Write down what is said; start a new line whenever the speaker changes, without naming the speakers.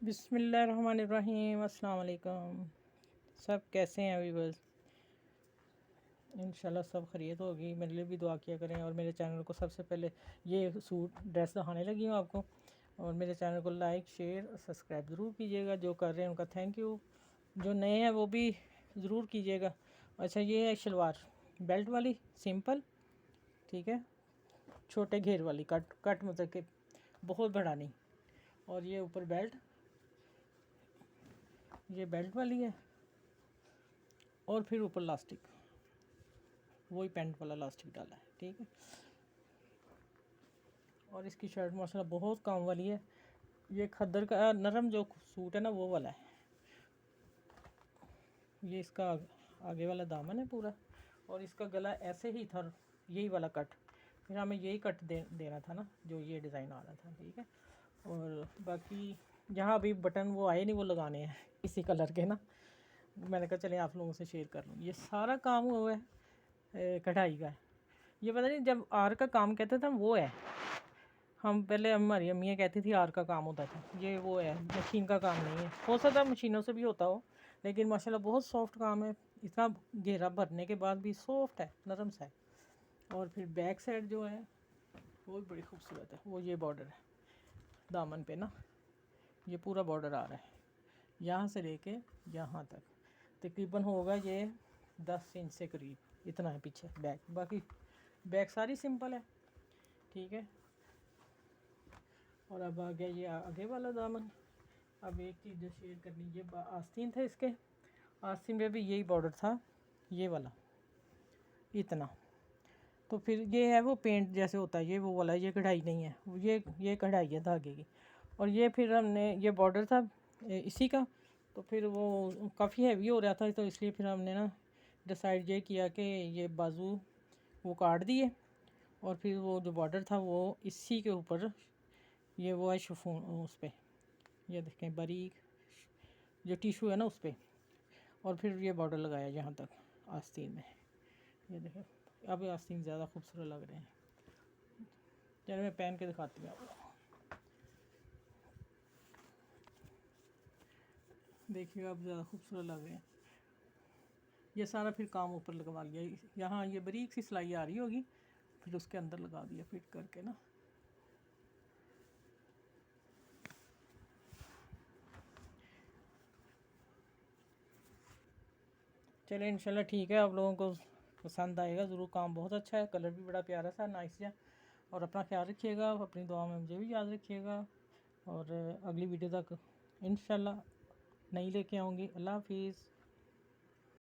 बिस्मिल्लाहिर्रहमानिर्रहीम। अस्सलाम वालेकुम। सब कैसे हैं व्यूअर्स? इंशाल्लाह सब खैरियत होगी। मेरे लिए भी दुआ किया करें और मेरे चैनल को सबसे पहले ये सूट ड्रेस दिखाने लगी हूँ आपको, और मेरे चैनल को लाइक शेयर और सब्सक्राइब ज़रूर कीजिएगा। जो कर रहे हैं उनका थैंक यू, जो नए हैं वो भी ज़रूर कीजिएगा। अच्छा, ये है शलवार बेल्ट वाली सिंपल, ठीक है, छोटे घेर वाली कट कट मतलब कि बहुत बड़ा नहीं। और ये ऊपर बेल्ट, ये बेल्ट वाली है, और फिर ऊपर लास्टिक, वही पैंट वाला लास्टिक डाला है, ठीक है। और इसकी शर्ट माशाल्लाह बहुत काम वाली है। ये खद्दर का नरम जो सूट है ना वो वाला है। ये इसका आगे वाला दामन है पूरा, और इसका गला ऐसे ही था, यही वाला कट। फिर हमें यही कट देना था ना, जो ये डिज़ाइन आ रहा था, ठीक है। और बाकी जहाँ अभी बटन वो आए नहीं वो लगाने हैं इसी कलर के ना। मैंने कहा चले आप लोगों से शेयर कर लूँ। ये सारा काम हुआ है कढ़ाई का है। ये पता नहीं जब आर का काम कहते थे वो है, हम पहले हमारी अम्मियाँ कहती थी आर का काम होता था। ये वो है, मशीन का काम नहीं है। हो सकता है मशीनों से भी होता हो, लेकिन माशाल्लाह बहुत सॉफ्ट काम है। इतना घेरा भरने के बाद भी सॉफ्ट है, नरम सा है। और फिर बैक साइड जो है वो भी बड़ी खूबसूरत है। वो ये बॉर्डर है दामन पे ना, ये पूरा बॉर्डर आ रहा है यहाँ से लेके यहाँ तक। तकरीबन होगा ये 10 इंच से करीब, इतना है पीछे बैक। बाकी बैक सारी सिंपल है, ठीक है। और अब आ गया ये आगे वाला दामन। अब एक चीज़ जो शेयर करनी, ये आस्तीन थे इसके, आस्तीन में भी यही बॉर्डर था, ये वाला इतना। तो फिर ये है वो पेंट जैसे होता है, ये वो वाला, ये कढ़ाई नहीं है, ये कढ़ाई है धागे की। और ये फिर हमने, ये बॉर्डर था इसी का, तो फिर वो काफ़ी हैवी हो रहा था, तो इसलिए फिर हमने ना डिसाइड ये किया कि ये बाजू वो काट दिए, और फिर वो जो बॉर्डर था वो इसी के ऊपर, ये वो है शिफॉन उस पर, ये देखें बारीक जो टिशू है ना उस पर। और फिर ये बॉर्डर लगाया यहाँ तक आस्तीन में, ये देखें। अब आस्तीन ज़्यादा खूबसूरत लग रहे हैं। चलो मैं पहन के दिखाती हूँ आपको, देखिएगा अब ज़्यादा खूबसूरत लग रहे हैं। ये सारा फिर काम ऊपर लगवा लिया, यहाँ ये बारीक सी सिलाई आ रही होगी, फिर उसके अंदर लगा दिया फिट करके ना। चलिए इंशाल्लाह ठीक है, आप लोगों को पसंद आएगा ज़रूर। काम बहुत अच्छा है, कलर भी बड़ा प्यारा सा नाइस है। और अपना ख्याल रखिएगा, अपनी दुआ में मुझे भी याद रखिएगा। और अगली वीडियो तक इंशाल्लाह नई लेके आऊँगी। अल्लाह हाफिज़।